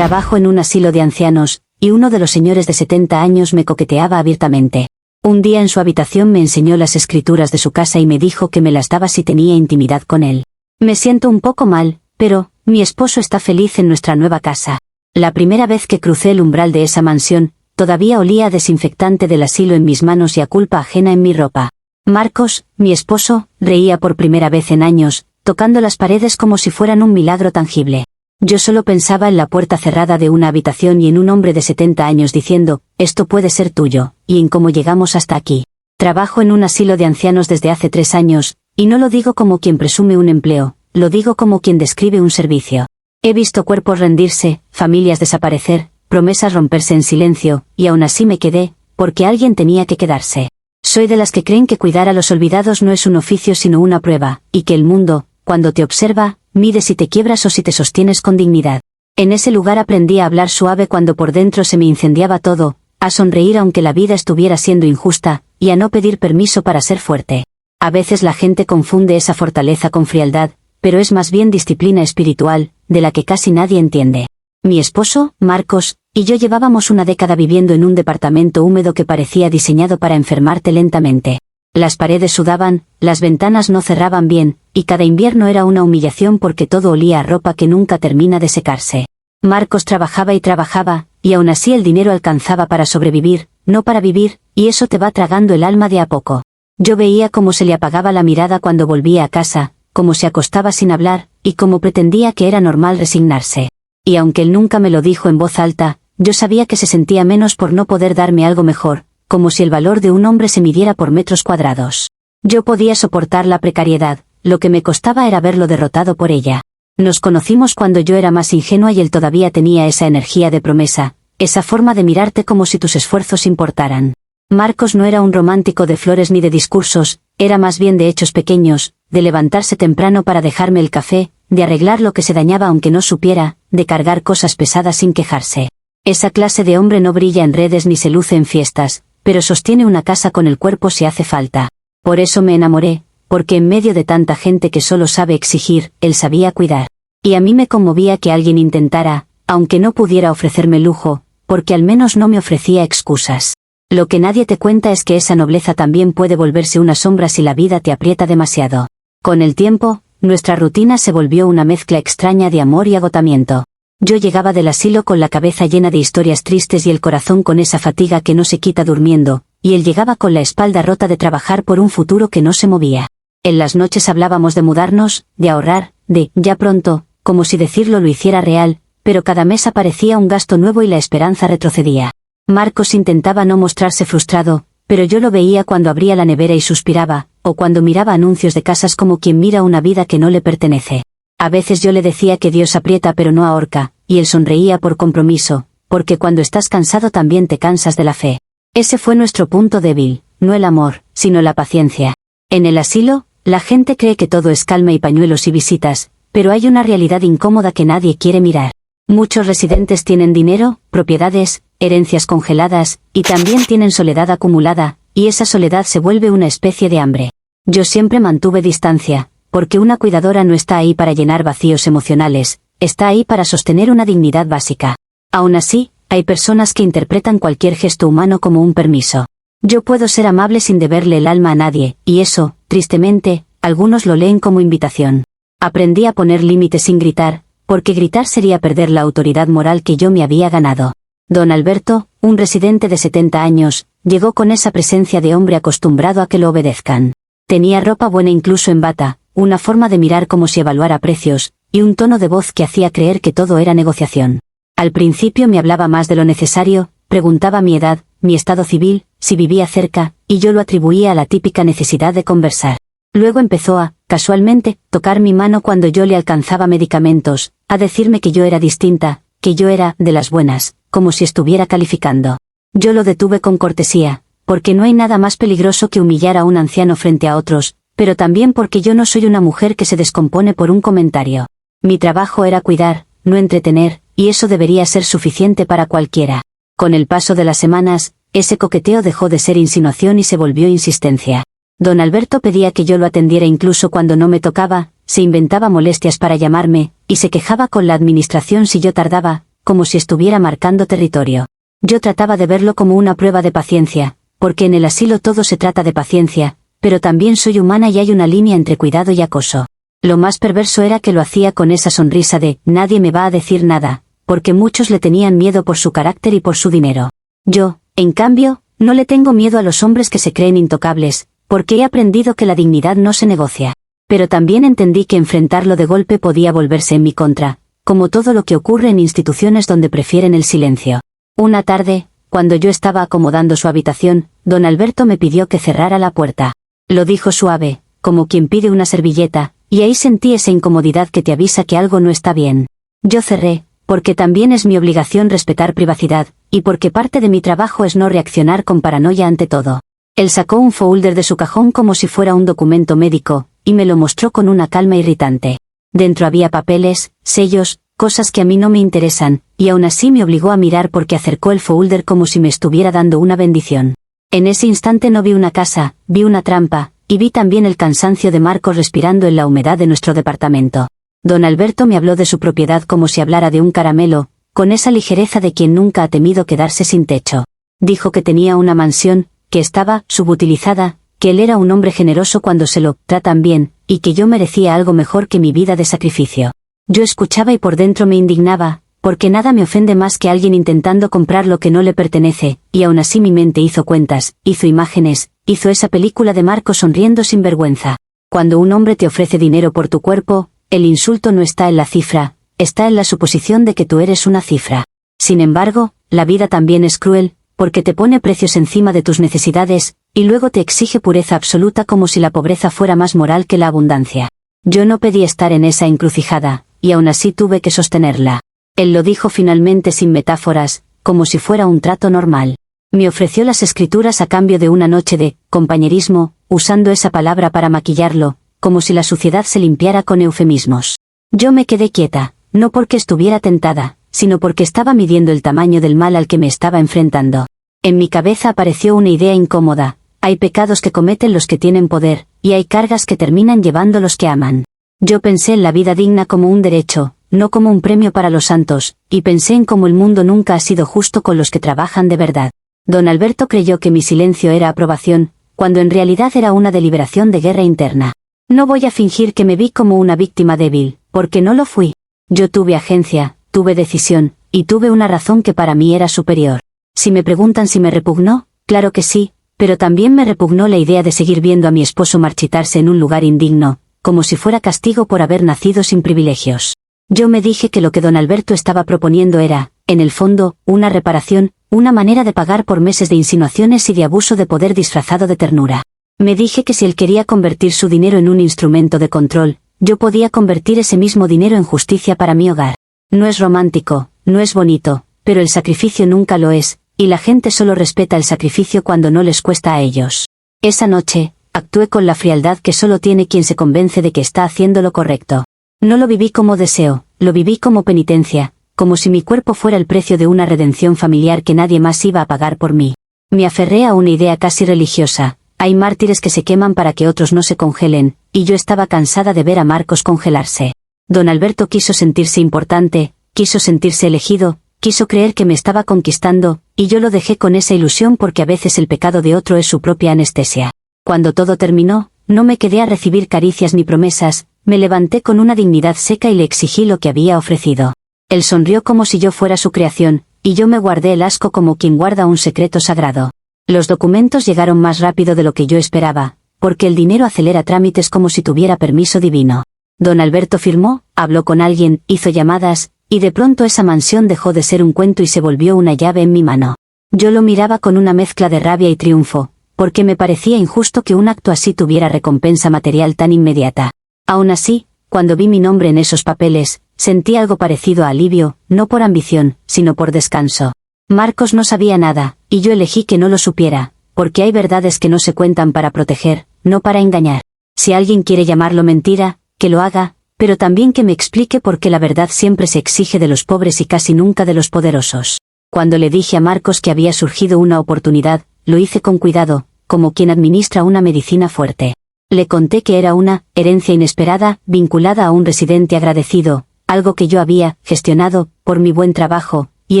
Trabajo en un asilo de ancianos, y uno de los señores de 70 años me coqueteaba abiertamente. Un día en su habitación me enseñó las escrituras de su casa y me dijo que me las daba si tenía intimidad con él. Me siento un poco mal, pero mi esposo está feliz en nuestra nueva casa. La primera vez que crucé el umbral de esa mansión, todavía olía a desinfectante del asilo en mis manos y a culpa ajena en mi ropa. Marcos, mi esposo, reía por primera vez en años, tocando las paredes como si fueran un milagro tangible. Yo solo pensaba en la puerta cerrada de una habitación y en un hombre de 70 años diciendo, esto puede ser tuyo, y en cómo llegamos hasta aquí. Trabajo en un asilo de ancianos desde hace 3 años, y no lo digo como quien presume un empleo, lo digo como quien describe un servicio. He visto cuerpos rendirse, familias desaparecer, promesas romperse en silencio, y aún así me quedé, porque alguien tenía que quedarse. Soy de las que creen que cuidar a los olvidados no es un oficio sino una prueba, y que el mundo, cuando te observa, mide si te quiebras o si te sostienes con dignidad. En ese lugar aprendí a hablar suave cuando por dentro se me incendiaba todo, a sonreír aunque la vida estuviera siendo injusta, y a no pedir permiso para ser fuerte. A veces la gente confunde esa fortaleza con frialdad, pero es más bien disciplina espiritual, de la que casi nadie entiende. Mi esposo, Marcos, y yo llevábamos una década viviendo en un departamento húmedo que parecía diseñado para enfermarte lentamente. Las paredes sudaban, las ventanas no cerraban bien, y cada invierno era una humillación porque todo olía a ropa que nunca termina de secarse. Marcos trabajaba y trabajaba, y aún así el dinero alcanzaba para sobrevivir, no para vivir, y eso te va tragando el alma de a poco. Yo veía cómo se le apagaba la mirada cuando volvía a casa, cómo se acostaba sin hablar, y cómo pretendía que era normal resignarse. Y aunque él nunca me lo dijo en voz alta, yo sabía que se sentía menos por no poder darme algo mejor, como si el valor de un hombre se midiera por metros cuadrados. Yo podía soportar la precariedad, lo que me costaba era verlo derrotado por ella. Nos conocimos cuando yo era más ingenua y él todavía tenía esa energía de promesa, esa forma de mirarte como si tus esfuerzos importaran. Marcos no era un romántico de flores ni de discursos, era más bien de hechos pequeños, de levantarse temprano para dejarme el café, de arreglar lo que se dañaba aunque no supiera, de cargar cosas pesadas sin quejarse. Esa clase de hombre no brilla en redes ni se luce en fiestas, pero sostiene una casa con el cuerpo si hace falta. Por eso me enamoré, porque en medio de tanta gente que solo sabe exigir, él sabía cuidar. Y a mí me conmovía que alguien intentara, aunque no pudiera ofrecerme lujo, porque al menos no me ofrecía excusas. Lo que nadie te cuenta es que esa nobleza también puede volverse una sombra si la vida te aprieta demasiado. Con el tiempo, nuestra rutina se volvió una mezcla extraña de amor y agotamiento. Yo llegaba del asilo con la cabeza llena de historias tristes y el corazón con esa fatiga que no se quita durmiendo, y él llegaba con la espalda rota de trabajar por un futuro que no se movía. En las noches hablábamos de mudarnos, de ahorrar, de ya pronto, como si decirlo lo hiciera real, pero cada mes aparecía un gasto nuevo y la esperanza retrocedía. Marcos intentaba no mostrarse frustrado, pero yo lo veía cuando abría la nevera y suspiraba, o cuando miraba anuncios de casas como quien mira una vida que no le pertenece. A veces yo le decía que Dios aprieta pero no ahorca, y él sonreía por compromiso, porque cuando estás cansado también te cansas de la fe. Ese fue nuestro punto débil, no el amor, sino la paciencia. En el asilo, la gente cree que todo es calma y pañuelos y visitas, pero hay una realidad incómoda que nadie quiere mirar. Muchos residentes tienen dinero, propiedades, herencias congeladas, y también tienen soledad acumulada, y esa soledad se vuelve una especie de hambre. Yo siempre mantuve distancia, porque una cuidadora no está ahí para llenar vacíos emocionales, está ahí para sostener una dignidad básica. Aún así, hay personas que interpretan cualquier gesto humano como un permiso. Yo puedo ser amable sin deberle el alma a nadie, y eso, tristemente, algunos lo leen como invitación. Aprendí a poner límites sin gritar, porque gritar sería perder la autoridad moral que yo me había ganado. Don Alberto, un residente de 70 años, llegó con esa presencia de hombre acostumbrado a que lo obedezcan. Tenía ropa buena incluso en bata, una forma de mirar como si evaluara precios, y un tono de voz que hacía creer que todo era negociación. Al principio me hablaba más de lo necesario, preguntaba mi edad, mi estado civil, si vivía cerca, y yo lo atribuía a la típica necesidad de conversar. Luego empezó a, casualmente, tocar mi mano cuando yo le alcanzaba medicamentos, a decirme que yo era distinta, que yo era de las buenas, como si estuviera calificando. Yo lo detuve con cortesía, porque no hay nada más peligroso que humillar a un anciano frente a otros, pero también porque yo no soy una mujer que se descompone por un comentario. Mi trabajo era cuidar, no entretener, y eso debería ser suficiente para cualquiera. Con el paso de las semanas, ese coqueteo dejó de ser insinuación y se volvió insistencia. Don Alberto pedía que yo lo atendiera incluso cuando no me tocaba, se inventaba molestias para llamarme, y se quejaba con la administración si yo tardaba, como si estuviera marcando territorio. Yo trataba de verlo como una prueba de paciencia, porque en el asilo todo se trata de paciencia, pero también soy humana y hay una línea entre cuidado y acoso. Lo más perverso era que lo hacía con esa sonrisa de «nadie me va a decir nada», porque muchos le tenían miedo por su carácter y por su dinero. Yo, en cambio, no le tengo miedo a los hombres que se creen intocables, porque he aprendido que la dignidad no se negocia. Pero también entendí que enfrentarlo de golpe podía volverse en mi contra, como todo lo que ocurre en instituciones donde prefieren el silencio. Una tarde, cuando yo estaba acomodando su habitación, don Alberto me pidió que cerrara la puerta. Lo dijo suave, como quien pide una servilleta, y ahí sentí esa incomodidad que te avisa que algo no está bien. Yo cerré, porque también es mi obligación respetar privacidad, y porque parte de mi trabajo es no reaccionar con paranoia ante todo. Él sacó un folder de su cajón como si fuera un documento médico, y me lo mostró con una calma irritante. Dentro había papeles, sellos, cosas que a mí no me interesan, y aún así me obligó a mirar porque acercó el folder como si me estuviera dando una bendición. En ese instante no vi una casa, vi una trampa, y vi también el cansancio de Marcos respirando en la humedad de nuestro departamento. Don Alberto me habló de su propiedad como si hablara de un caramelo, con esa ligereza de quien nunca ha temido quedarse sin techo. Dijo que tenía una mansión, que estaba subutilizada, que él era un hombre generoso cuando se lo tratan bien, y que yo merecía algo mejor que mi vida de sacrificio. Yo escuchaba y por dentro me indignaba, porque nada me ofende más que alguien intentando comprar lo que no le pertenece, y aún así mi mente hizo cuentas, hizo imágenes, hizo esa película de Marcos sonriendo sin vergüenza. Cuando un hombre te ofrece dinero por tu cuerpo, el insulto no está en la cifra, está en la suposición de que tú eres una cifra. Sin embargo, la vida también es cruel, porque te pone precios encima de tus necesidades, y luego te exige pureza absoluta como si la pobreza fuera más moral que la abundancia. Yo no pedí estar en esa encrucijada, y aún así tuve que sostenerla. Él lo dijo finalmente sin metáforas, como si fuera un trato normal. Me ofreció las escrituras a cambio de una noche de compañerismo, usando esa palabra para maquillarlo, como si la suciedad se limpiara con eufemismos. Yo me quedé quieta, no porque estuviera tentada, sino porque estaba midiendo el tamaño del mal al que me estaba enfrentando. En mi cabeza apareció una idea incómoda: hay pecados que cometen los que tienen poder, y hay cargas que terminan llevando los que aman. Yo pensé en la vida digna como un derecho, no como un premio para los santos, y pensé en cómo el mundo nunca ha sido justo con los que trabajan de verdad. Don Alberto creyó que mi silencio era aprobación, cuando en realidad era una deliberación de guerra interna. No voy a fingir que me vi como una víctima débil, porque no lo fui. Yo tuve agencia, tuve decisión, y tuve una razón que para mí era superior. Si me preguntan si me repugnó, claro que sí, pero también me repugnó la idea de seguir viendo a mi esposo marchitarse en un lugar indigno, como si fuera castigo por haber nacido sin privilegios. Yo me dije que lo que don Alberto estaba proponiendo era, en el fondo, una reparación, una manera de pagar por meses de insinuaciones y de abuso de poder disfrazado de ternura. Me dije que si él quería convertir su dinero en un instrumento de control, yo podía convertir ese mismo dinero en justicia para mi hogar. No es romántico, no es bonito, pero el sacrificio nunca lo es, y la gente solo respeta el sacrificio cuando no les cuesta a ellos. Esa noche, actué con la frialdad que solo tiene quien se convence de que está haciendo lo correcto. No lo viví como deseo, lo viví como penitencia, como si mi cuerpo fuera el precio de una redención familiar que nadie más iba a pagar por mí. Me aferré a una idea casi religiosa: hay mártires que se queman para que otros no se congelen, y yo estaba cansada de ver a Marcos congelarse. Don Alberto quiso sentirse importante, quiso sentirse elegido, quiso creer que me estaba conquistando, y yo lo dejé con esa ilusión porque a veces el pecado de otro es su propia anestesia. Cuando todo terminó, no me quedé a recibir caricias ni promesas, me levanté con una dignidad seca y le exigí lo que había ofrecido. Él sonrió como si yo fuera su creación, y yo me guardé el asco como quien guarda un secreto sagrado. Los documentos llegaron más rápido de lo que yo esperaba, porque el dinero acelera trámites como si tuviera permiso divino. Don Alberto firmó, habló con alguien, hizo llamadas, y de pronto esa mansión dejó de ser un cuento y se volvió una llave en mi mano. Yo lo miraba con una mezcla de rabia y triunfo, porque me parecía injusto que un acto así tuviera recompensa material tan inmediata. Aún así, cuando vi mi nombre en esos papeles, sentí algo parecido a alivio, no por ambición, sino por descanso. Marcos no sabía nada, y yo elegí que no lo supiera, porque hay verdades que no se cuentan para proteger, no para engañar. Si alguien quiere llamarlo mentira, que lo haga, pero también que me explique por qué la verdad siempre se exige de los pobres y casi nunca de los poderosos. Cuando le dije a Marcos que había surgido una oportunidad, lo hice con cuidado, como quien administra una medicina fuerte. Le conté que era una herencia inesperada, vinculada a un residente agradecido, algo que yo había gestionado, por mi buen trabajo, y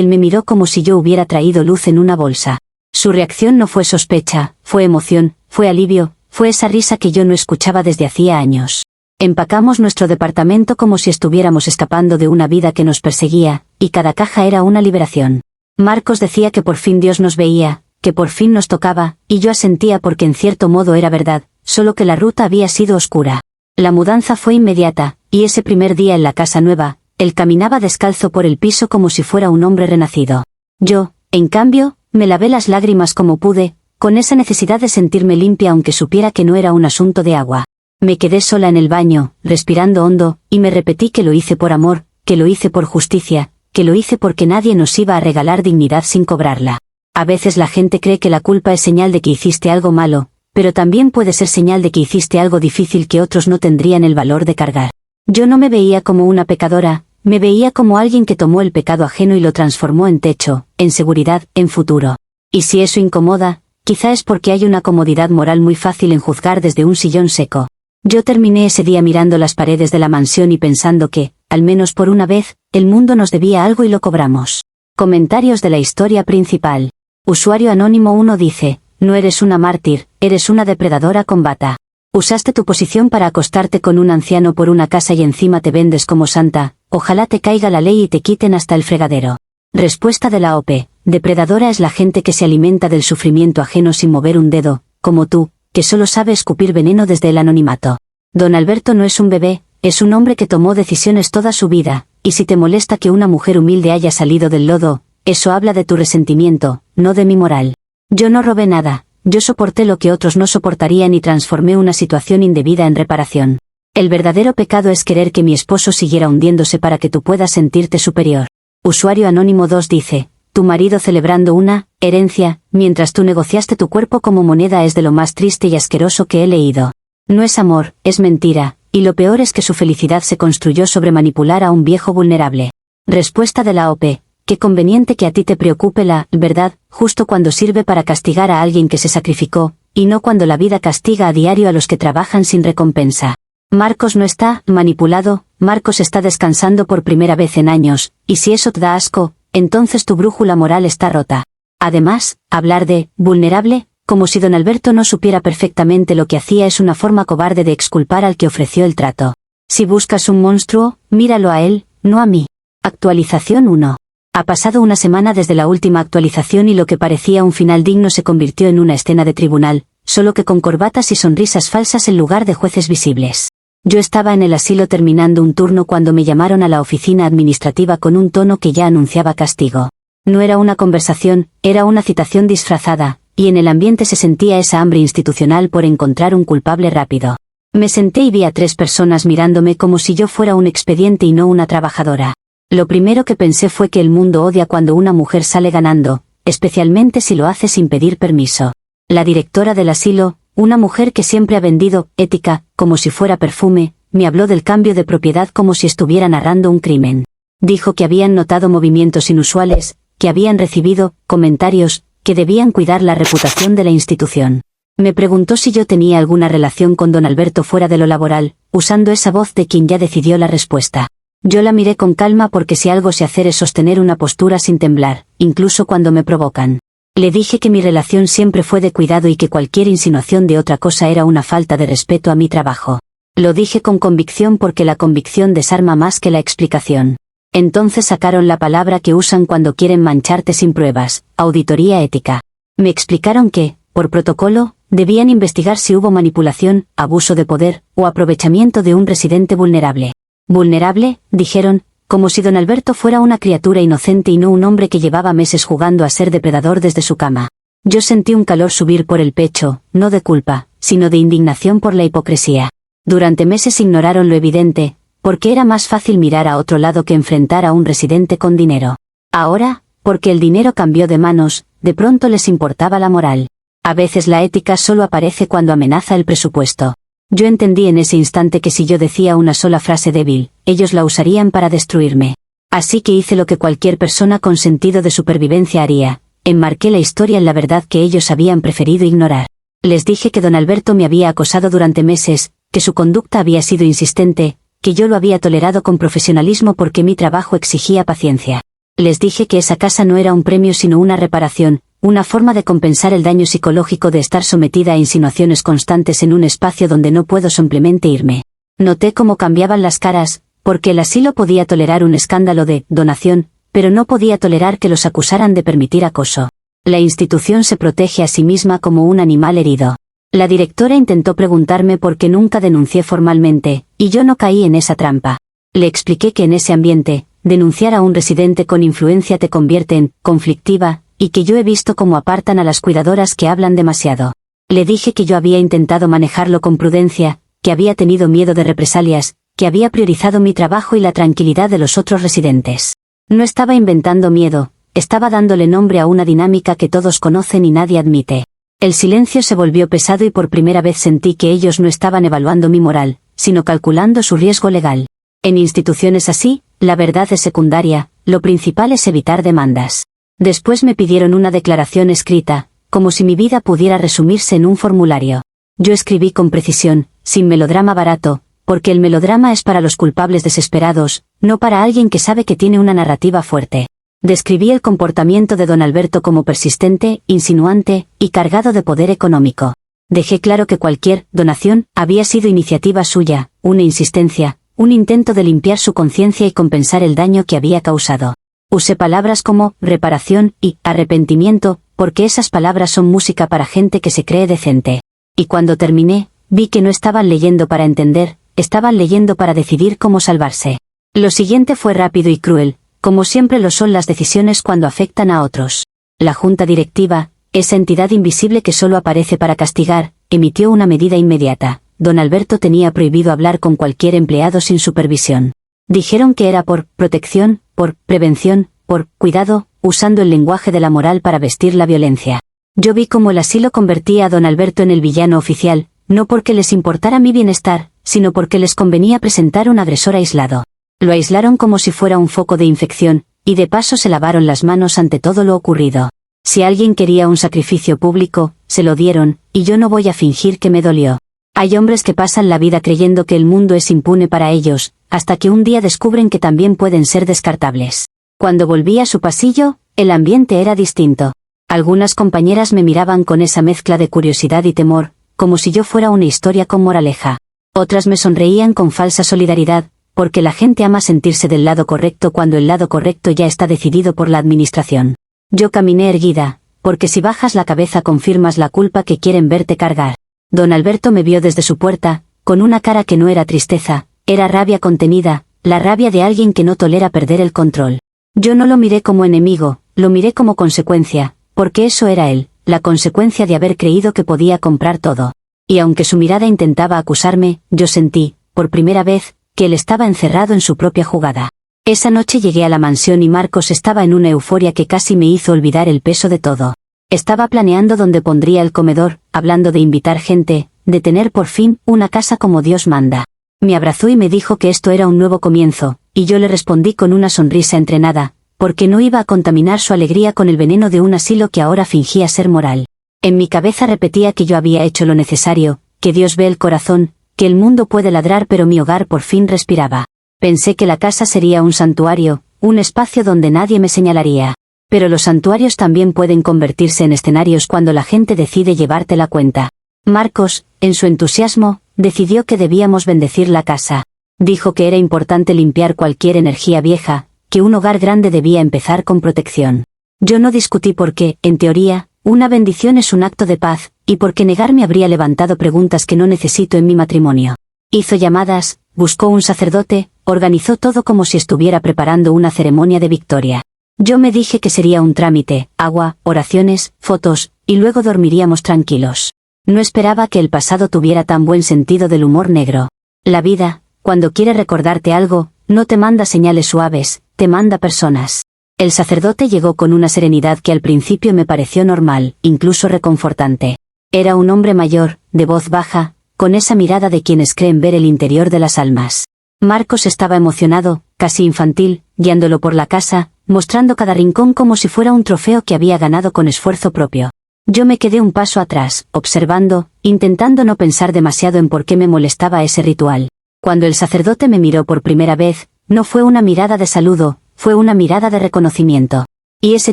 él me miró como si yo hubiera traído luz en una bolsa. Su reacción no fue sospecha, fue emoción, fue alivio, fue esa risa que yo no escuchaba desde hacía años. Empacamos nuestro departamento como si estuviéramos escapando de una vida que nos perseguía, y cada caja era una liberación. Marcos decía que por fin Dios nos veía, que por fin nos tocaba, y yo asentía porque en cierto modo era verdad, solo que la ruta había sido oscura. La mudanza fue inmediata, y ese primer día en la casa nueva, él caminaba descalzo por el piso como si fuera un hombre renacido. Yo, en cambio, me lavé las lágrimas como pude, con esa necesidad de sentirme limpia aunque supiera que no era un asunto de agua. Me quedé sola en el baño, respirando hondo, y me repetí que lo hice por amor, que lo hice por justicia, que lo hice porque nadie nos iba a regalar dignidad sin cobrarla. A veces la gente cree que la culpa es señal de que hiciste algo malo, pero también puede ser señal de que hiciste algo difícil que otros no tendrían el valor de cargar. Yo no me veía como una pecadora, me veía como alguien que tomó el pecado ajeno y lo transformó en techo, en seguridad, en futuro. Y si eso incomoda, quizá es porque hay una comodidad moral muy fácil en juzgar desde un sillón seco. Yo terminé ese día mirando las paredes de la mansión y pensando que, al menos por una vez, el mundo nos debía algo y lo cobramos. Comentarios de la historia principal. Usuario anónimo 1 dice, no eres una mártir, eres una depredadora con bata. Usaste tu posición para acostarte con un anciano por una casa y encima te vendes como santa, ojalá te caiga la ley y te quiten hasta el fregadero. Respuesta de la OP, depredadora es la gente que se alimenta del sufrimiento ajeno sin mover un dedo, como tú, que solo sabe escupir veneno desde el anonimato. Don Alberto no es un bebé, es un hombre que tomó decisiones toda su vida, y si te molesta que una mujer humilde haya salido del lodo, eso habla de tu resentimiento, no de mi moral. Yo no robé nada, yo soporté lo que otros no soportarían y transformé una situación indebida en reparación. El verdadero pecado es querer que mi esposo siguiera hundiéndose para que tú puedas sentirte superior. Usuario anónimo 2 dice, tu marido celebrando una herencia, mientras tú negociaste tu cuerpo como moneda es de lo más triste y asqueroso que he leído. No es amor, es mentira, y lo peor es que su felicidad se construyó sobre manipular a un viejo vulnerable. Respuesta de la OP, qué conveniente que a ti te preocupe la verdad, justo cuando sirve para castigar a alguien que se sacrificó, y no cuando la vida castiga a diario a los que trabajan sin recompensa. Marcos no está manipulado, Marcos está descansando por primera vez en años, y si eso te da asco, entonces tu brújula moral está rota. Además, hablar de vulnerable, como si don Alberto no supiera perfectamente lo que hacía es una forma cobarde de exculpar al que ofreció el trato. Si buscas un monstruo, míralo a él, no a mí. Actualización 1. Ha pasado una semana desde la última actualización y lo que parecía un final digno se convirtió en una escena de tribunal, solo que con corbatas y sonrisas falsas en lugar de jueces visibles. Yo estaba en el asilo terminando un turno cuando me llamaron a la oficina administrativa con un tono que ya anunciaba castigo. No era una conversación, era una citación disfrazada, y en el ambiente se sentía esa hambre institucional por encontrar un culpable rápido. Me senté y vi a 3 personas mirándome como si yo fuera un expediente y no una trabajadora. Lo primero que pensé fue que el mundo odia cuando una mujer sale ganando, especialmente si lo hace sin pedir permiso. La directora del asilo, una mujer que siempre ha vendido ética, como si fuera perfume, me habló del cambio de propiedad como si estuviera narrando un crimen. Dijo que habían notado movimientos inusuales, que habían recibido comentarios, que debían cuidar la reputación de la institución. Me preguntó si yo tenía alguna relación con don Alberto fuera de lo laboral, usando esa voz de quien ya decidió la respuesta. Yo la miré con calma porque si algo sé hacer es sostener una postura sin temblar, incluso cuando me provocan. Le dije que mi relación siempre fue de cuidado y que cualquier insinuación de otra cosa era una falta de respeto a mi trabajo. Lo dije con convicción porque la convicción desarma más que la explicación. Entonces sacaron la palabra que usan cuando quieren mancharte sin pruebas, auditoría ética. Me explicaron que, por protocolo, debían investigar si hubo manipulación, abuso de poder, o aprovechamiento de un residente vulnerable. Vulnerable, dijeron, como si don Alberto fuera una criatura inocente y no un hombre que llevaba meses jugando a ser depredador desde su cama. Yo sentí un calor subir por el pecho, no de culpa, sino de indignación por la hipocresía. Durante meses ignoraron lo evidente, porque era más fácil mirar a otro lado que enfrentar a un residente con dinero. Ahora, porque el dinero cambió de manos, de pronto les importaba la moral. A veces la ética solo aparece cuando amenaza el presupuesto. Yo entendí en ese instante que si yo decía una sola frase débil, ellos la usarían para destruirme. Así que hice lo que cualquier persona con sentido de supervivencia haría, enmarqué la historia en la verdad que ellos habían preferido ignorar. Les dije que don Alberto me había acosado durante meses, que su conducta había sido insistente, que yo lo había tolerado con profesionalismo porque mi trabajo exigía paciencia. Les dije que esa casa no era un premio sino una reparación, una forma de compensar el daño psicológico de estar sometida a insinuaciones constantes en un espacio donde no puedo simplemente irme. Noté cómo cambiaban las caras, porque el asilo podía tolerar un escándalo de donación, pero no podía tolerar que los acusaran de permitir acoso. La institución se protege a sí misma como un animal herido. La directora intentó preguntarme por qué nunca denuncié formalmente, y yo no caí en esa trampa. Le expliqué que en ese ambiente, denunciar a un residente con influencia te convierte en conflictiva, y que yo he visto cómo apartan a las cuidadoras que hablan demasiado. Le dije que yo había intentado manejarlo con prudencia, que había tenido miedo de represalias, que había priorizado mi trabajo y la tranquilidad de los otros residentes. No estaba inventando miedo, estaba dándole nombre a una dinámica que todos conocen y nadie admite. El silencio se volvió pesado y por primera vez sentí que ellos no estaban evaluando mi moral, sino calculando su riesgo legal. En instituciones así, la verdad es secundaria, lo principal es evitar demandas. Después me pidieron una declaración escrita, como si mi vida pudiera resumirse en un formulario. Yo escribí con precisión, sin melodrama barato, porque el melodrama es para los culpables desesperados, no para alguien que sabe que tiene una narrativa fuerte. Describí el comportamiento de don Alberto como persistente, insinuante, y cargado de poder económico. Dejé claro que cualquier donación había sido iniciativa suya, una insistencia, un intento de limpiar su conciencia y compensar el daño que había causado. Usé palabras como reparación y arrepentimiento, porque esas palabras son música para gente que se cree decente. Y cuando terminé, vi que no estaban leyendo para entender, estaban leyendo para decidir cómo salvarse. Lo siguiente fue rápido y cruel, como siempre lo son las decisiones cuando afectan a otros. La junta directiva, esa entidad invisible que solo aparece para castigar, emitió una medida inmediata. Don Alberto tenía prohibido hablar con cualquier empleado sin supervisión. Dijeron que era por protección, por prevención, por cuidado, usando el lenguaje de la moral para vestir la violencia. Yo vi cómo el asilo convertía a don Alberto en el villano oficial, no porque les importara mi bienestar, sino porque les convenía presentar un agresor aislado. Lo aislaron como si fuera un foco de infección, y de paso se lavaron las manos ante todo lo ocurrido. Si alguien quería un sacrificio público, se lo dieron, y yo no voy a fingir que me dolió. Hay hombres que pasan la vida creyendo que el mundo es impune para ellos, hasta que un día descubren que también pueden ser descartables. Cuando volví a su pasillo, el ambiente era distinto. Algunas compañeras me miraban con esa mezcla de curiosidad y temor, como si yo fuera una historia con moraleja. Otras me sonreían con falsa solidaridad, porque la gente ama sentirse del lado correcto cuando el lado correcto ya está decidido por la administración. Yo caminé erguida, porque si bajas la cabeza confirmas la culpa que quieren verte cargar. Don Alberto me vio desde su puerta, con una cara que no era tristeza, era rabia contenida, la rabia de alguien que no tolera perder el control. Yo no lo miré como enemigo, lo miré como consecuencia, porque eso era él, la consecuencia de haber creído que podía comprar todo. Y aunque su mirada intentaba acusarme, yo sentí, por primera vez, que él estaba encerrado en su propia jugada. Esa noche llegué a la mansión y Marcos estaba en una euforia que casi me hizo olvidar el peso de todo. Estaba planeando dónde pondría el comedor, hablando de invitar gente, de tener por fin una casa como Dios manda. Me abrazó y me dijo que esto era un nuevo comienzo, y yo le respondí con una sonrisa entrenada, porque no iba a contaminar su alegría con el veneno de un asilo que ahora fingía ser moral. En mi cabeza repetía que yo había hecho lo necesario, que Dios ve el corazón, que el mundo puede ladrar pero mi hogar por fin respiraba. Pensé que la casa sería un santuario, un espacio donde nadie me señalaría. Pero los santuarios también pueden convertirse en escenarios cuando la gente decide llevarte la cuenta. Marcos, en su entusiasmo, decidió que debíamos bendecir la casa. Dijo que era importante limpiar cualquier energía vieja, que un hogar grande debía empezar con protección. Yo no discutí porque, en teoría, una bendición es un acto de paz, y porque negarme habría levantado preguntas que no necesito en mi matrimonio. Hizo llamadas, buscó un sacerdote, organizó todo como si estuviera preparando una ceremonia de victoria. Yo me dije que sería un trámite, agua, oraciones, fotos, y luego dormiríamos tranquilos. No esperaba que el pasado tuviera tan buen sentido del humor negro. La vida, cuando quiere recordarte algo, no te manda señales suaves, te manda personas. El sacerdote llegó con una serenidad que al principio me pareció normal, incluso reconfortante. Era un hombre mayor, de voz baja, con esa mirada de quienes creen ver el interior de las almas. Marcos estaba emocionado, casi infantil, guiándolo por la casa, mostrando cada rincón como si fuera un trofeo que había ganado con esfuerzo propio. Yo me quedé un paso atrás, observando, intentando no pensar demasiado en por qué me molestaba ese ritual. Cuando el sacerdote me miró por primera vez, no fue una mirada de saludo, fue una mirada de reconocimiento. Y ese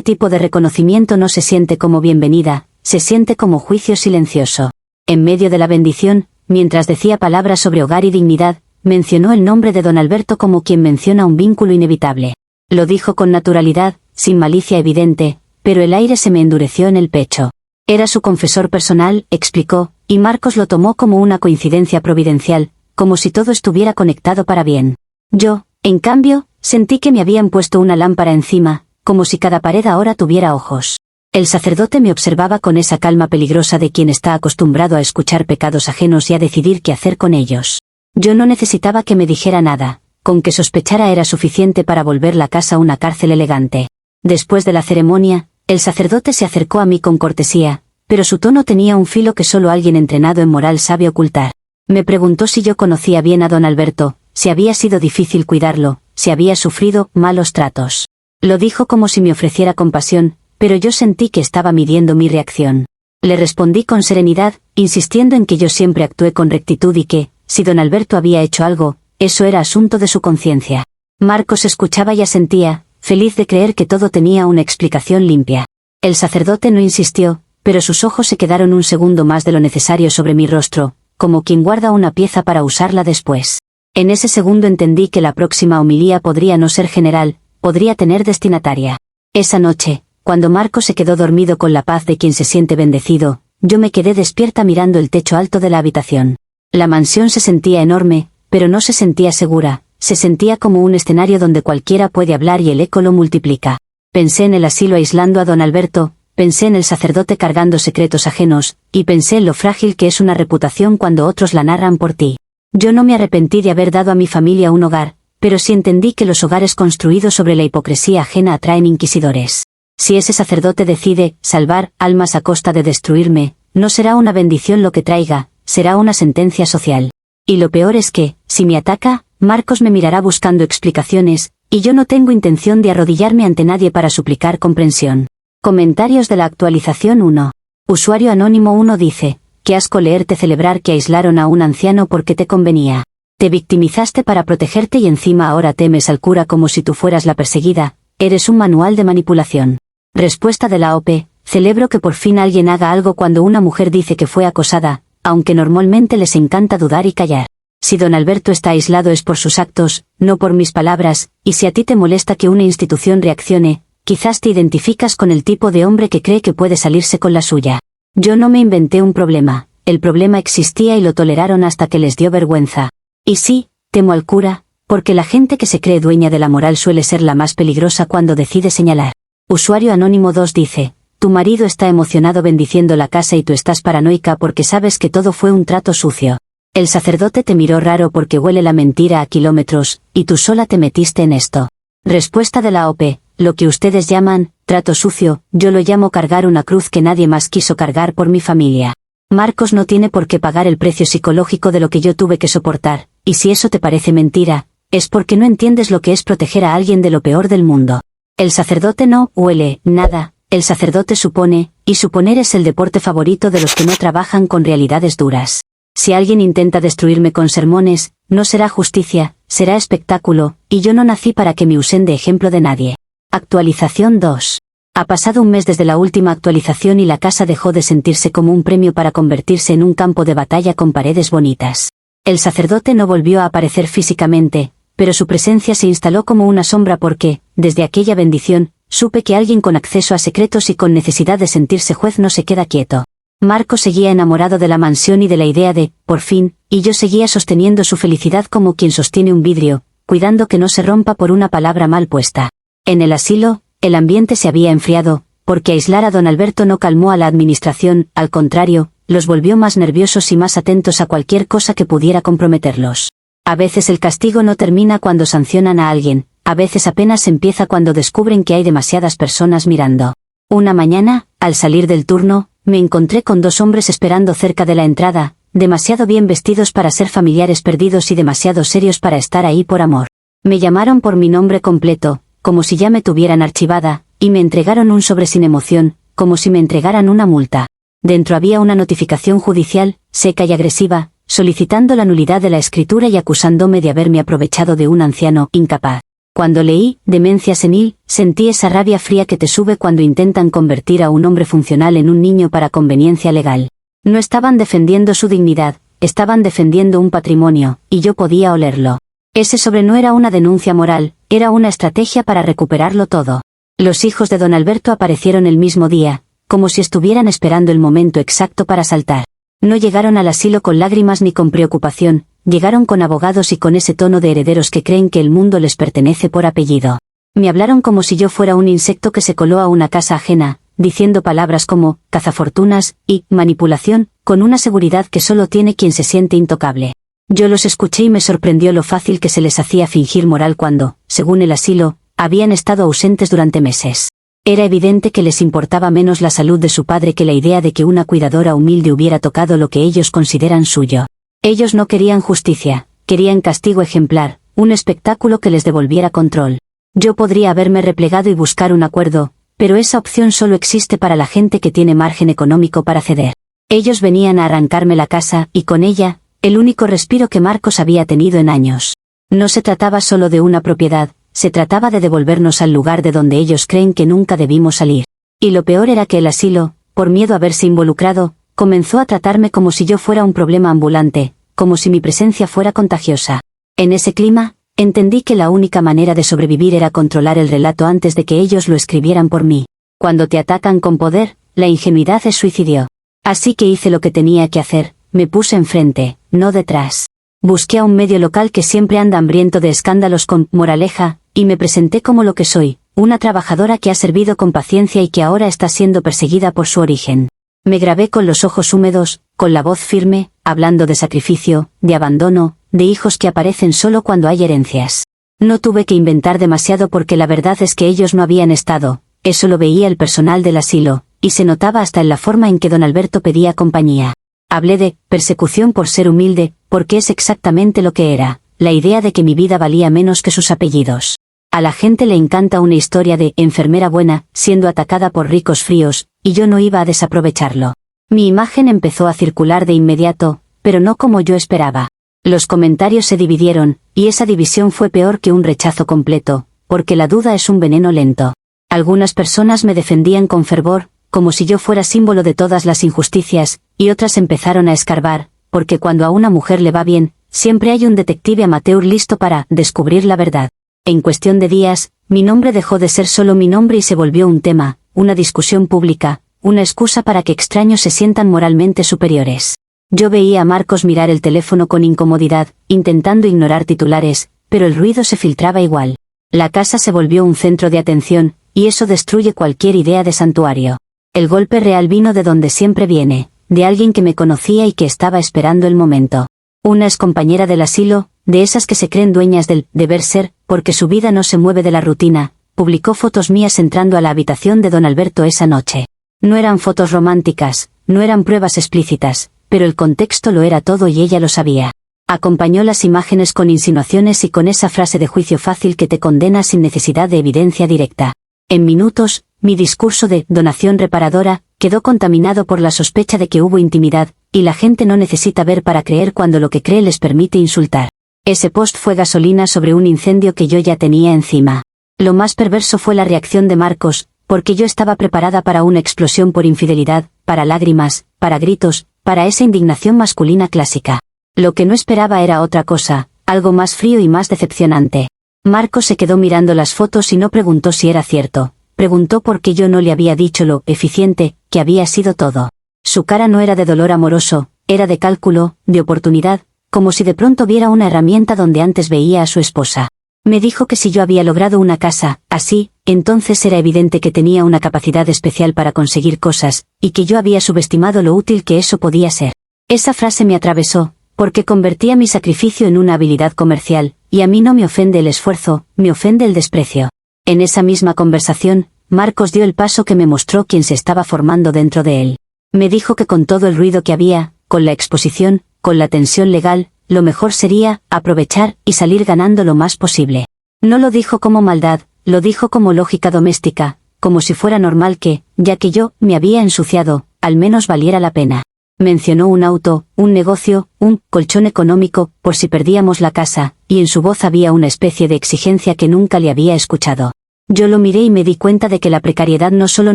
tipo de reconocimiento no se siente como bienvenida, se siente como juicio silencioso. En medio de la bendición, mientras decía palabras sobre hogar y dignidad, mencionó el nombre de don Alberto como quien menciona un vínculo inevitable. Lo dijo con naturalidad, sin malicia evidente, pero el aire se me endureció en el pecho. Era su confesor personal, explicó, y Marcos lo tomó como una coincidencia providencial, como si todo estuviera conectado para bien. Yo, en cambio, sentí que me habían puesto una lámpara encima, como si cada pared ahora tuviera ojos. El sacerdote me observaba con esa calma peligrosa de quien está acostumbrado a escuchar pecados ajenos y a decidir qué hacer con ellos. Yo no necesitaba que me dijera nada, con que sospechara era suficiente para volver la casa una cárcel elegante. Después de la ceremonia, el sacerdote se acercó a mí con cortesía, pero su tono tenía un filo que solo alguien entrenado en moral sabe ocultar. Me preguntó si yo conocía bien a don Alberto, si había sido difícil cuidarlo, si había sufrido malos tratos. Lo dijo como si me ofreciera compasión, pero yo sentí que estaba midiendo mi reacción. Le respondí con serenidad, insistiendo en que yo siempre actué con rectitud y que, si don Alberto había hecho algo, eso era asunto de su conciencia. Marcos escuchaba y asentía, feliz de creer que todo tenía una explicación limpia. El sacerdote no insistió, pero sus ojos se quedaron un segundo más de lo necesario sobre mi rostro, como quien guarda una pieza para usarla después. En ese segundo entendí que la próxima homilía podría no ser general, podría tener destinataria. Esa noche, cuando Marcos se quedó dormido con la paz de quien se siente bendecido, yo me quedé despierta mirando el techo alto de la habitación. La mansión se sentía enorme, pero no se sentía segura, se sentía como un escenario donde cualquiera puede hablar y el eco lo multiplica. Pensé en el asilo aislando a don Alberto, pensé en el sacerdote cargando secretos ajenos, y pensé en lo frágil que es una reputación cuando otros la narran por ti. Yo no me arrepentí de haber dado a mi familia un hogar, pero sí entendí que los hogares construidos sobre la hipocresía ajena atraen inquisidores. Si ese sacerdote decide salvar almas a costa de destruirme, no será una bendición lo que traiga, será una sentencia social. Y lo peor es que, si me ataca, Marcos me mirará buscando explicaciones, y yo no tengo intención de arrodillarme ante nadie para suplicar comprensión. Comentarios de la actualización 1. Usuario anónimo 1 dice, qué asco leerte celebrar que aislaron a un anciano porque te convenía. Te victimizaste para protegerte y encima ahora temes al cura como si tú fueras la perseguida, eres un manual de manipulación. Respuesta de la OP, celebro que por fin alguien haga algo cuando una mujer dice que fue acosada, aunque normalmente les encanta dudar y callar. Si don Alberto está aislado es por sus actos, no por mis palabras, y si a ti te molesta que una institución reaccione, quizás te identificas con el tipo de hombre que cree que puede salirse con la suya. Yo no me inventé un problema, el problema existía y lo toleraron hasta que les dio vergüenza. Y sí, temo al cura, porque la gente que se cree dueña de la moral suele ser la más peligrosa cuando decide señalar. Usuario anónimo 2 dice, tu marido está emocionado bendiciendo la casa y tú estás paranoica porque sabes que todo fue un trato sucio. El sacerdote te miró raro porque huele la mentira a kilómetros, y tú sola te metiste en esto. Respuesta de la OP, lo que ustedes llaman trato sucio, yo lo llamo cargar una cruz que nadie más quiso cargar por mi familia. Marcos no tiene por qué pagar el precio psicológico de lo que yo tuve que soportar, y si eso te parece mentira, es porque no entiendes lo que es proteger a alguien de lo peor del mundo. El sacerdote no huele nada, el sacerdote supone, y suponer es el deporte favorito de los que no trabajan con realidades duras. Si alguien intenta destruirme con sermones, no será justicia, será espectáculo, y yo no nací para que me usen de ejemplo de nadie. Actualización 2. Ha pasado un mes desde la última actualización y la casa dejó de sentirse como un premio para convertirse en un campo de batalla con paredes bonitas. El sacerdote no volvió a aparecer físicamente, pero su presencia se instaló como una sombra porque, desde aquella bendición, supe que alguien con acceso a secretos y con necesidad de sentirse juez no se queda quieto. Marcos seguía enamorado de la mansión y de la idea de, por fin, y yo seguía sosteniendo su felicidad como quien sostiene un vidrio, cuidando que no se rompa por una palabra mal puesta. En el asilo, el ambiente se había enfriado, porque aislar a don Alberto no calmó a la administración, al contrario, los volvió más nerviosos y más atentos a cualquier cosa que pudiera comprometerlos. A veces el castigo no termina cuando sancionan a alguien, a veces apenas empieza cuando descubren que hay demasiadas personas mirando. Una mañana, al salir del turno, me encontré con dos hombres esperando cerca de la entrada, demasiado bien vestidos para ser familiares perdidos y demasiado serios para estar ahí por amor. Me llamaron por mi nombre completo, como si ya me tuvieran archivada, y me entregaron un sobre sin emoción, como si me entregaran una multa. Dentro había una notificación judicial, seca y agresiva, solicitando la nulidad de la escritura y acusándome de haberme aprovechado de un anciano incapaz. Cuando leí Demencia senil, sentí esa rabia fría que te sube cuando intentan convertir a un hombre funcional en un niño para conveniencia legal. No estaban defendiendo su dignidad, estaban defendiendo un patrimonio, y yo podía olerlo. Ese sobre no era una denuncia moral, era una estrategia para recuperarlo todo. Los hijos de don Alberto aparecieron el mismo día, como si estuvieran esperando el momento exacto para saltar. No llegaron al asilo con lágrimas ni con preocupación, llegaron con abogados y con ese tono de herederos que creen que el mundo les pertenece por apellido. Me hablaron como si yo fuera un insecto que se coló a una casa ajena, diciendo palabras como cazafortunas y manipulación, con una seguridad que solo tiene quien se siente intocable. Yo los escuché y me sorprendió lo fácil que se les hacía fingir moral cuando, según el asilo, habían estado ausentes durante meses. Era evidente que les importaba menos la salud de su padre que la idea de que una cuidadora humilde hubiera tocado lo que ellos consideran suyo. Ellos no querían justicia, querían castigo ejemplar, un espectáculo que les devolviera control. Yo podría haberme replegado y buscar un acuerdo, pero esa opción solo existe para la gente que tiene margen económico para ceder. Ellos venían a arrancarme la casa, y con ella, el único respiro que Marcos había tenido en años. No se trataba solo de una propiedad, se trataba de devolvernos al lugar de donde ellos creen que nunca debimos salir. Y lo peor era que el asilo, por miedo a verse involucrado, comenzó a tratarme como si yo fuera un problema ambulante, como si mi presencia fuera contagiosa. En ese clima, entendí que la única manera de sobrevivir era controlar el relato antes de que ellos lo escribieran por mí. Cuando te atacan con poder, la ingenuidad es suicidio. Así que hice lo que tenía que hacer, me puse enfrente, no detrás. Busqué a un medio local que siempre anda hambriento de escándalos con moraleja, y me presenté como lo que soy, una trabajadora que ha servido con paciencia y que ahora está siendo perseguida por su origen. Me grabé con los ojos húmedos, con la voz firme, hablando de sacrificio, de abandono, de hijos que aparecen solo cuando hay herencias. No tuve que inventar demasiado porque la verdad es que ellos no habían estado, eso lo veía el personal del asilo, y se notaba hasta en la forma en que don Alberto pedía compañía. Hablé de persecución por ser humilde, porque es exactamente lo que era, la idea de que mi vida valía menos que sus apellidos. A la gente le encanta una historia de enfermera buena, siendo atacada por ricos fríos, y yo no iba a desaprovecharlo. Mi imagen empezó a circular de inmediato, pero no como yo esperaba. Los comentarios se dividieron, y esa división fue peor que un rechazo completo, porque la duda es un veneno lento. Algunas personas me defendían con fervor, como si yo fuera símbolo de todas las injusticias, y otras empezaron a escarbar, porque cuando a una mujer le va bien, siempre hay un detective amateur listo para descubrir la verdad. En cuestión de días, mi nombre dejó de ser solo mi nombre y se volvió un tema, una discusión pública, una excusa para que extraños se sientan moralmente superiores. Yo veía a Marcos mirar el teléfono con incomodidad, intentando ignorar titulares, pero el ruido se filtraba igual. La casa se volvió un centro de atención, y eso destruye cualquier idea de santuario. El golpe real vino de donde siempre viene, de alguien que me conocía y que estaba esperando el momento. Una excompañera del asilo, de esas que se creen dueñas del deber ser, porque su vida no se mueve de la rutina, publicó fotos mías entrando a la habitación de don Alberto esa noche. No eran fotos románticas, no eran pruebas explícitas, pero el contexto lo era todo y ella lo sabía. Acompañó las imágenes con insinuaciones y con esa frase de juicio fácil que te condena sin necesidad de evidencia directa. En minutos, mi discurso de donación reparadora quedó contaminado por la sospecha de que hubo intimidad, y la gente no necesita ver para creer cuando lo que cree les permite insultar. Ese post fue gasolina sobre un incendio que yo ya tenía encima. Lo más perverso fue la reacción de Marcos, porque yo estaba preparada para una explosión por infidelidad, para lágrimas, para gritos, para esa indignación masculina clásica. Lo que no esperaba era otra cosa, algo más frío y más decepcionante. Marcos se quedó mirando las fotos y no preguntó si era cierto, preguntó por qué yo no le había dicho lo eficiente que había sido todo. Su cara no era de dolor amoroso, era de cálculo, de oportunidad, como si de pronto viera una herramienta donde antes veía a su esposa. Me dijo que si yo había logrado una casa, así, entonces era evidente que tenía una capacidad especial para conseguir cosas, y que yo había subestimado lo útil que eso podía ser. Esa frase me atravesó, porque convertía mi sacrificio en una habilidad comercial, y a mí no me ofende el esfuerzo, me ofende el desprecio. En esa misma conversación, Marcos dio el paso que me mostró quién se estaba formando dentro de él. Me dijo que con todo el ruido que había, con la exposición, con la tensión legal, lo mejor sería aprovechar y salir ganando lo más posible. No lo dijo como maldad, lo dijo como lógica doméstica, como si fuera normal que, ya que yo me había ensuciado, al menos valiera la pena. Mencionó un auto, un negocio, un colchón económico, por si perdíamos la casa, y en su voz había una especie de exigencia que nunca le había escuchado. Yo lo miré y me di cuenta de que la precariedad no solo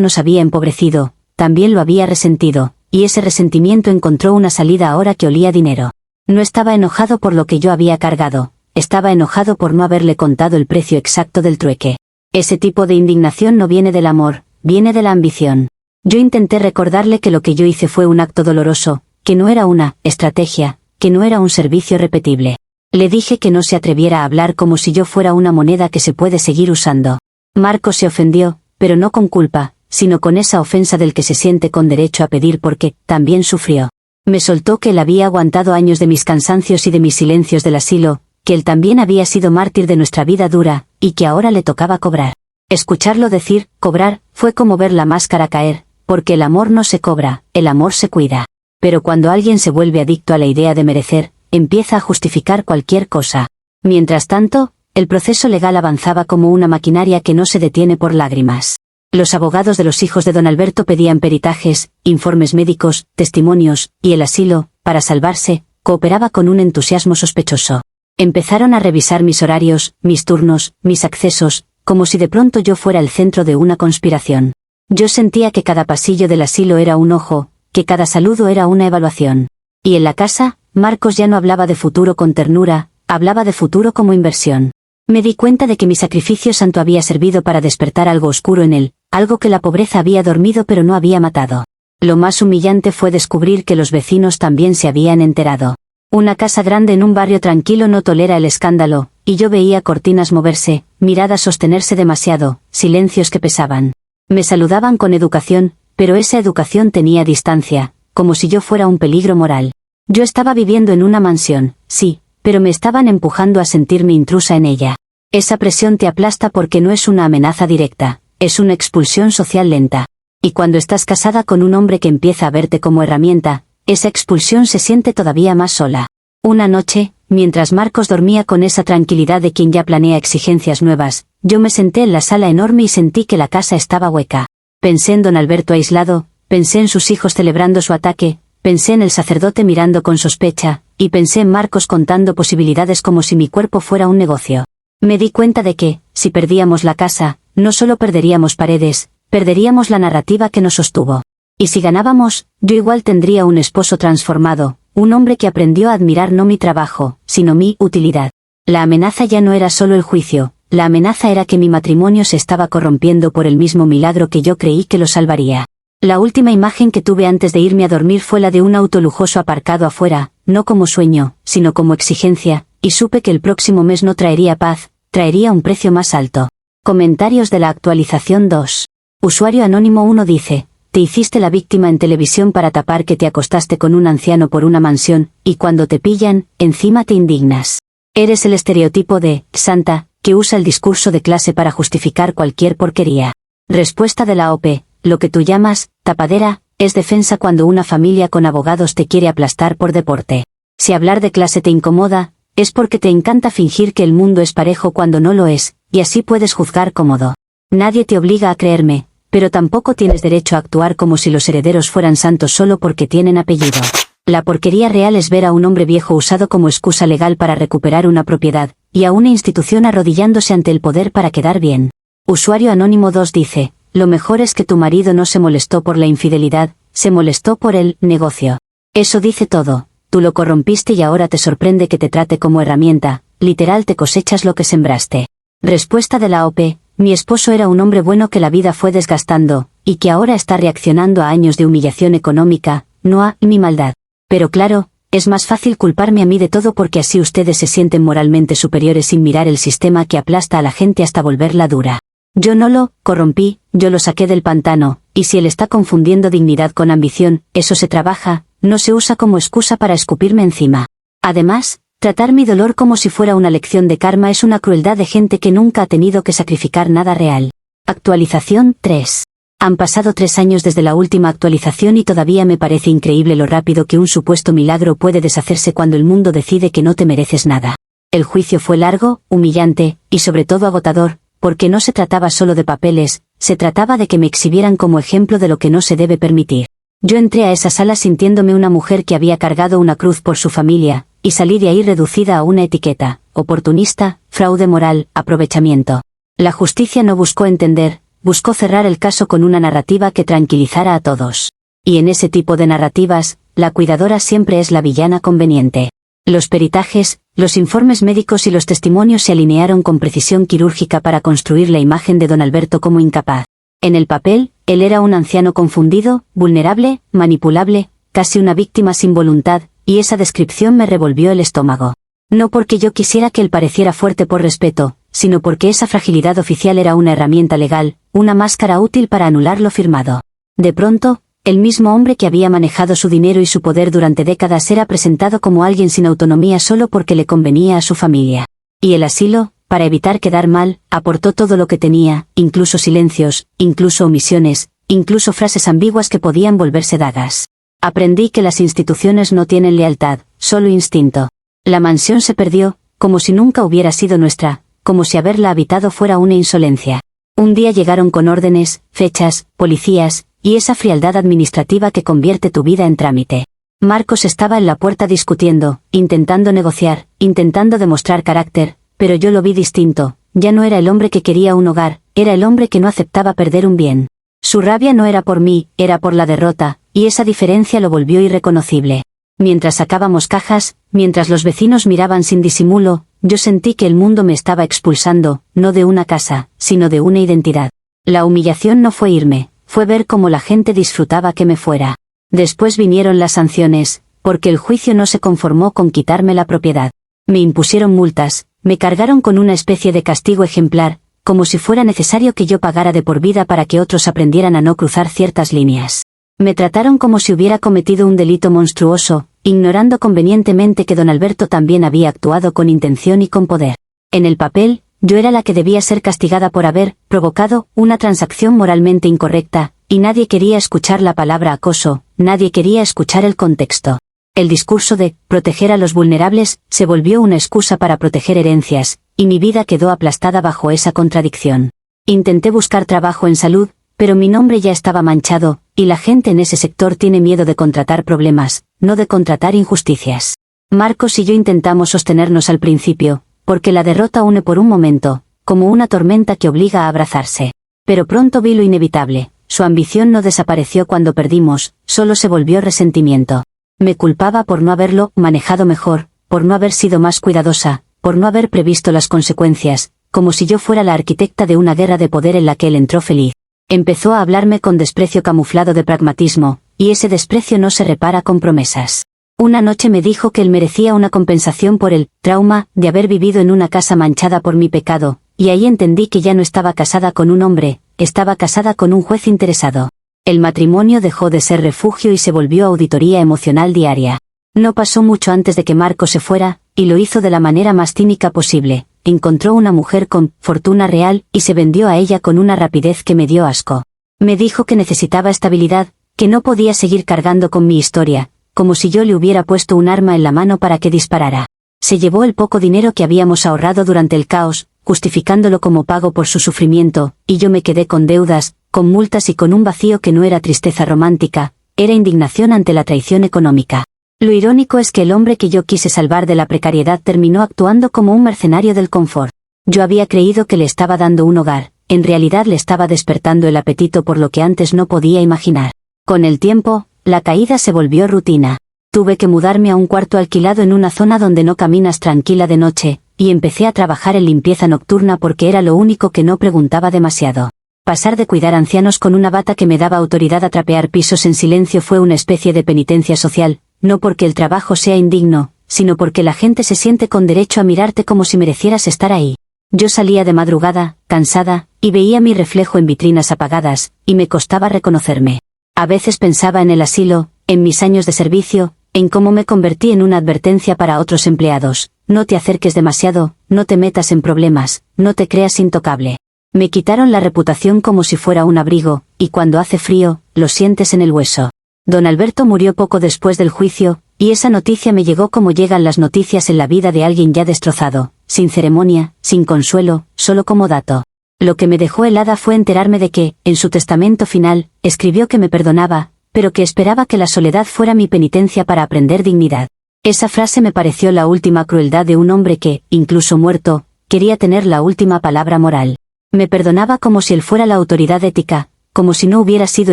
nos había empobrecido, también lo había resentido, y ese resentimiento encontró una salida ahora que olía dinero. No estaba enojado por lo que yo había cargado, estaba enojado por no haberle contado el precio exacto del trueque. Ese tipo de indignación no viene del amor, viene de la ambición. Yo intenté recordarle que lo que yo hice fue un acto doloroso, que no era una estrategia, que no era un servicio repetible. Le dije que no se atreviera a hablar como si yo fuera una moneda que se puede seguir usando. Marcos se ofendió, pero no con culpa, sino con esa ofensa del que se siente con derecho a pedir porque también sufrió. Me soltó que él había aguantado años de mis cansancios y de mis silencios del asilo, que él también había sido mártir de nuestra vida dura, y que ahora le tocaba cobrar. Escucharlo decir, cobrar, fue como ver la máscara caer, porque el amor no se cobra, el amor se cuida. Pero cuando alguien se vuelve adicto a la idea de merecer, empieza a justificar cualquier cosa. Mientras tanto, el proceso legal avanzaba como una maquinaria que no se detiene por lágrimas. Los abogados de los hijos de don Alberto pedían peritajes, informes médicos, testimonios, y el asilo, para salvarse, cooperaba con un entusiasmo sospechoso. Empezaron a revisar mis horarios, mis turnos, mis accesos, como si de pronto yo fuera el centro de una conspiración. Yo sentía que cada pasillo del asilo era un ojo, que cada saludo era una evaluación. Y en la casa, Marcos ya no hablaba de futuro con ternura, hablaba de futuro como inversión. Me di cuenta de que mi sacrificio santo había servido para despertar algo oscuro en él, algo que la pobreza había dormido pero no había matado. Lo más humillante fue descubrir que los vecinos también se habían enterado. Una casa grande en un barrio tranquilo no tolera el escándalo, y yo veía cortinas moverse, miradas sostenerse demasiado, silencios que pesaban. Me saludaban con educación, pero esa educación tenía distancia, como si yo fuera un peligro moral. Yo estaba viviendo en una mansión, sí, pero me estaban empujando a sentirme intrusa en ella. Esa presión te aplasta porque no es una amenaza directa, es una expulsión social lenta. Y cuando estás casada con un hombre que empieza a verte como herramienta, esa expulsión se siente todavía más sola. Una noche, mientras Marcos dormía con esa tranquilidad de quien ya planea exigencias nuevas, yo me senté en la sala enorme y sentí que la casa estaba hueca. Pensé en don Alberto aislado, pensé en sus hijos celebrando su ataque, pensé en el sacerdote mirando con sospecha, y pensé en Marcos contando posibilidades como si mi cuerpo fuera un negocio. Me di cuenta de que, si perdíamos la casa, no solo perderíamos Paredes, perderíamos la narrativa que nos sostuvo. Y si ganábamos, yo igual tendría un esposo transformado, un hombre que aprendió a admirar no mi trabajo, sino mi utilidad. La amenaza ya no era solo el juicio, la amenaza era que mi matrimonio se estaba corrompiendo por el mismo milagro que yo creí que lo salvaría. La última imagen que tuve antes de irme a dormir fue la de un auto lujoso aparcado afuera, no como sueño, sino como exigencia, y supe que el próximo mes no traería paz, traería un precio más alto. Comentarios de la actualización 2. Usuario anónimo 1 dice: te hiciste la víctima en televisión para tapar que te acostaste con un anciano por una mansión, y cuando te pillan, encima te indignas. Eres el estereotipo de santa, que usa el discurso de clase para justificar cualquier porquería. Respuesta de la OP: lo que tú llamas tapadera es defensa cuando una familia con abogados te quiere aplastar por deporte. Si hablar de clase te incomoda, es porque te encanta fingir que el mundo es parejo cuando no lo es, y así puedes juzgar cómodo. Nadie te obliga a creerme, pero tampoco tienes derecho a actuar como si los herederos fueran santos solo porque tienen apellido. La porquería real es ver a un hombre viejo usado como excusa legal para recuperar una propiedad, y a una institución arrodillándose ante el poder para quedar bien. Usuario anónimo 2 dice: lo mejor es que tu marido no se molestó por la infidelidad, se molestó por el negocio. Eso dice todo, tú lo corrompiste y ahora te sorprende que te trate como herramienta, literal te cosechas lo que sembraste. Respuesta de la OP: mi esposo era un hombre bueno que la vida fue desgastando, y que ahora está reaccionando a años de humillación económica, no a mi maldad. Pero claro, es más fácil culparme a mí de todo porque así ustedes se sienten moralmente superiores sin mirar el sistema que aplasta a la gente hasta volverla dura. Yo no lo corrompí, yo lo saqué del pantano, y si él está confundiendo dignidad con ambición, eso se trabaja, no se usa como excusa para escupirme encima. Además, tratar mi dolor como si fuera una lección de karma es una crueldad de gente que nunca ha tenido que sacrificar nada real. Actualización 3. Han pasado 3 años desde la última actualización y todavía me parece increíble lo rápido que un supuesto milagro puede deshacerse cuando el mundo decide que no te mereces nada. El juicio fue largo, humillante, y sobre todo agotador, porque no se trataba solo de papeles, se trataba de que me exhibieran como ejemplo de lo que no se debe permitir. Yo entré a esa sala sintiéndome una mujer que había cargado una cruz por su familia, y salí de ahí reducida a una etiqueta: oportunista, fraude moral, aprovechamiento. La justicia no buscó entender, buscó cerrar el caso con una narrativa que tranquilizara a todos. Y en ese tipo de narrativas, la cuidadora siempre es la villana conveniente. Los peritajes, los informes médicos y los testimonios se alinearon con precisión quirúrgica para construir la imagen de don Alberto como incapaz. En el papel, él era un anciano confundido, vulnerable, manipulable, casi una víctima sin voluntad, y esa descripción me revolvió el estómago. No porque yo quisiera que él pareciera fuerte por respeto, sino porque esa fragilidad oficial era una herramienta legal, una máscara útil para anular lo firmado. De pronto, el mismo hombre que había manejado su dinero y su poder durante décadas era presentado como alguien sin autonomía solo porque le convenía a su familia. Y el asilo, para evitar quedar mal, aportó todo lo que tenía, incluso silencios, incluso omisiones, incluso frases ambiguas que podían volverse dagas. Aprendí que las instituciones no tienen lealtad, solo instinto. La mansión se perdió, como si nunca hubiera sido nuestra, como si haberla habitado fuera una insolencia. Un día llegaron con órdenes, fechas, policías, y esa frialdad administrativa que convierte tu vida en trámite. Marcos estaba en la puerta discutiendo, intentando negociar, intentando demostrar carácter, pero yo lo vi distinto. Ya no era el hombre que quería un hogar, era el hombre que no aceptaba perder un bien. Su rabia no era por mí, era por la derrota, y esa diferencia lo volvió irreconocible. Mientras sacábamos cajas, mientras los vecinos miraban sin disimulo, yo sentí que el mundo me estaba expulsando, no de una casa, sino de una identidad. La humillación no fue irme, fue ver cómo la gente disfrutaba que me fuera. Después vinieron las sanciones, porque el juicio no se conformó con quitarme la propiedad. Me impusieron multas, me cargaron con una especie de castigo ejemplar, como si fuera necesario que yo pagara de por vida para que otros aprendieran a no cruzar ciertas líneas. Me trataron como si hubiera cometido un delito monstruoso, ignorando convenientemente que don Alberto también había actuado con intención y con poder. En el papel, yo era la que debía ser castigada por haber provocado una transacción moralmente incorrecta, y nadie quería escuchar la palabra acoso, nadie quería escuchar el contexto. El discurso de proteger a los vulnerables se volvió una excusa para proteger herencias, y mi vida quedó aplastada bajo esa contradicción. Intenté buscar trabajo en salud, pero mi nombre ya estaba manchado, y la gente en ese sector tiene miedo de contratar problemas, no de contratar injusticias. Marcos y yo intentamos sostenernos al principio, porque la derrota une por un momento, como una tormenta que obliga a abrazarse. Pero pronto vi lo inevitable, su ambición no desapareció cuando perdimos, solo se volvió resentimiento. Me culpaba por no haberlo manejado mejor, por no haber sido más cuidadosa, por no haber previsto las consecuencias, como si yo fuera la arquitecta de una guerra de poder en la que él entró feliz. Empezó a hablarme con desprecio camuflado de pragmatismo, y ese desprecio no se repara con promesas. Una noche me dijo que él merecía una compensación por el trauma de haber vivido en una casa manchada por mi pecado, y ahí entendí que ya no estaba casada con un hombre, estaba casada con un juez interesado. El matrimonio dejó de ser refugio y se volvió auditoría emocional diaria. No pasó mucho antes de que Marco se fuera, y lo hizo de la manera más cínica posible. Encontró una mujer con fortuna real y se vendió a ella con una rapidez que me dio asco. Me dijo que necesitaba estabilidad, que no podía seguir cargando con mi historia, como si yo le hubiera puesto un arma en la mano para que disparara. Se llevó el poco dinero que habíamos ahorrado durante el caos, justificándolo como pago por su sufrimiento, y yo me quedé con deudas, con multas y con un vacío que no era tristeza romántica, era indignación ante la traición económica. Lo irónico es que el hombre que yo quise salvar de la precariedad terminó actuando como un mercenario del confort. Yo había creído que le estaba dando un hogar, en realidad le estaba despertando el apetito por lo que antes no podía imaginar. Con el tiempo, la caída se volvió rutina. Tuve que mudarme a un cuarto alquilado en una zona donde no caminas tranquila de noche, y empecé a trabajar en limpieza nocturna porque era lo único que no preguntaba demasiado. Pasar de cuidar ancianos con una bata que me daba autoridad a trapear pisos en silencio fue una especie de penitencia social, no porque el trabajo sea indigno, sino porque la gente se siente con derecho a mirarte como si merecieras estar ahí. Yo salía de madrugada, cansada, y veía mi reflejo en vitrinas apagadas, y me costaba reconocerme. A veces pensaba en el asilo, en mis años de servicio, en cómo me convertí en una advertencia para otros empleados: no te acerques demasiado, no te metas en problemas, no te creas intocable. Me quitaron la reputación como si fuera un abrigo, y cuando hace frío, lo sientes en el hueso. Don Alberto murió poco después del juicio, y esa noticia me llegó como llegan las noticias en la vida de alguien ya destrozado, sin ceremonia, sin consuelo, solo como dato. Lo que me dejó helada fue enterarme de que, en su testamento final, escribió que me perdonaba, pero que esperaba que la soledad fuera mi penitencia para aprender dignidad. Esa frase me pareció la última crueldad de un hombre que, incluso muerto, quería tener la última palabra moral. Me perdonaba como si él fuera la autoridad ética, como si no hubiera sido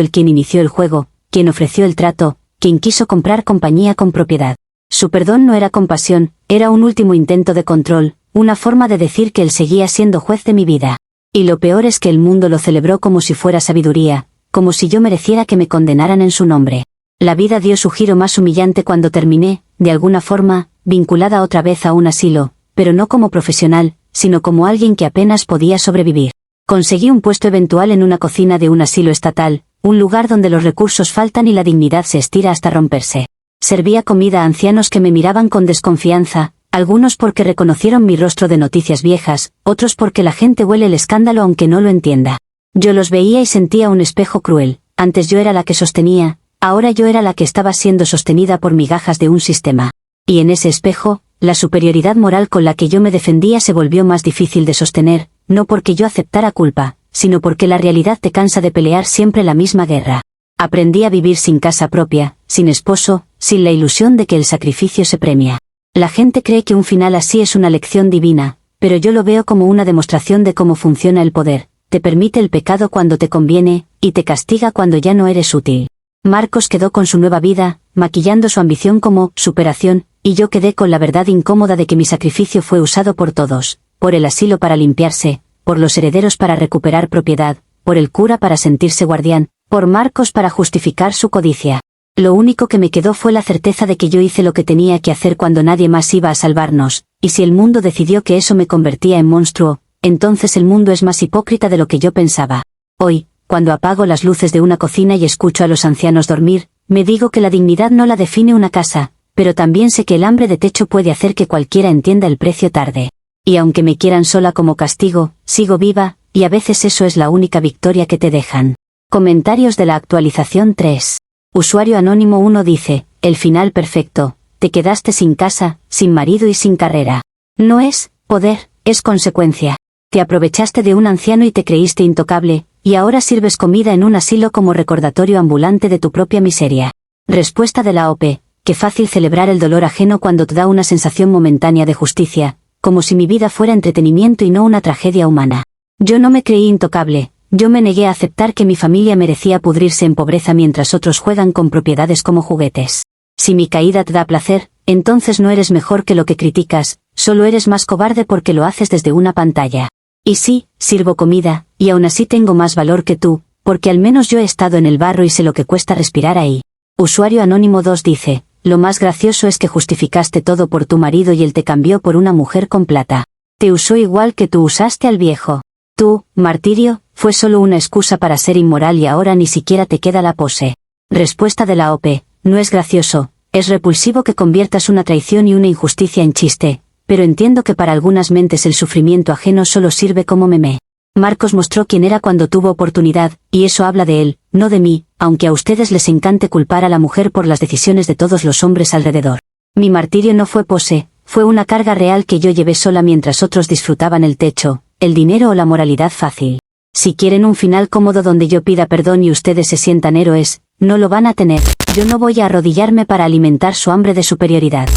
él quien inició el juego, quien ofreció el trato, quien quiso comprar compañía con propiedad. Su perdón no era compasión, era un último intento de control, una forma de decir que él seguía siendo juez de mi vida. Y lo peor es que el mundo lo celebró como si fuera sabiduría, como si yo mereciera que me condenaran en su nombre. La vida dio su giro más humillante cuando terminé, de alguna forma, vinculada otra vez a un asilo, pero no como profesional, sino como alguien que apenas podía sobrevivir. Conseguí un puesto eventual en una cocina de un asilo estatal, un lugar donde los recursos faltan y la dignidad se estira hasta romperse. Servía comida a ancianos que me miraban con desconfianza, algunos porque reconocieron mi rostro de noticias viejas, otros porque la gente huele el escándalo aunque no lo entienda. Yo los veía y sentía un espejo cruel, antes yo era la que sostenía, ahora yo era la que estaba siendo sostenida por migajas de un sistema. Y en ese espejo, la superioridad moral con la que yo me defendía se volvió más difícil de sostener, no porque yo aceptara culpa, sino porque la realidad te cansa de pelear siempre la misma guerra. Aprendí a vivir sin casa propia, sin esposo, sin la ilusión de que el sacrificio se premia. La gente cree que un final así es una lección divina, pero yo lo veo como una demostración de cómo funciona el poder. Te permite el pecado cuando te conviene, y te castiga cuando ya no eres útil. Marcos quedó con su nueva vida, maquillando su ambición como superación, y yo quedé con la verdad incómoda de que mi sacrificio fue usado por todos, por el asilo para limpiarse, por los herederos para recuperar propiedad, por el cura para sentirse guardián, por Marcos para justificar su codicia. Lo único que me quedó fue la certeza de que yo hice lo que tenía que hacer cuando nadie más iba a salvarnos, y si el mundo decidió que eso me convertía en monstruo, entonces el mundo es más hipócrita de lo que yo pensaba. Hoy, cuando apago las luces de una cocina y escucho a los ancianos dormir, me digo que la dignidad no la define una casa, pero también sé que el hambre de techo puede hacer que cualquiera entienda el precio tarde. Y aunque me quieran sola como castigo, sigo viva, y a veces eso es la única victoria que te dejan. Comentarios de la actualización 3. Usuario anónimo 1 dice, el final perfecto, te quedaste sin casa, sin marido y sin carrera. No es poder, es consecuencia. Te aprovechaste de un anciano y te creíste intocable, y ahora sirves comida en un asilo como recordatorio ambulante de tu propia miseria. Respuesta de la OP, qué fácil celebrar el dolor ajeno cuando te da una sensación momentánea de justicia, como si mi vida fuera entretenimiento y no una tragedia humana. Yo no me creí intocable, yo me negué a aceptar que mi familia merecía pudrirse en pobreza mientras otros juegan con propiedades como juguetes. Si mi caída te da placer, entonces no eres mejor que lo que criticas, solo eres más cobarde porque lo haces desde una pantalla. Y sí, sirvo comida, y aún así tengo más valor que tú, porque al menos yo he estado en el barro y sé lo que cuesta respirar ahí. Usuario anónimo 2 dice, lo más gracioso es que justificaste todo por tu marido y él te cambió por una mujer con plata. Te usó igual que tú usaste al viejo. Tú, martirio, fue solo una excusa para ser inmoral y ahora ni siquiera te queda la pose. Respuesta de la OP, no es gracioso, es repulsivo que conviertas una traición y una injusticia en chiste, pero entiendo que para algunas mentes el sufrimiento ajeno solo sirve como meme. Marcos mostró quién era cuando tuvo oportunidad, y eso habla de él, no de mí, aunque a ustedes les encante culpar a la mujer por las decisiones de todos los hombres alrededor. Mi martirio no fue pose, fue una carga real que yo llevé sola mientras otros disfrutaban el techo, el dinero o la moralidad fácil. Si quieren un final cómodo donde yo pida perdón y ustedes se sientan héroes, no lo van a tener. Yo no voy a arrodillarme para alimentar su hambre de superioridad.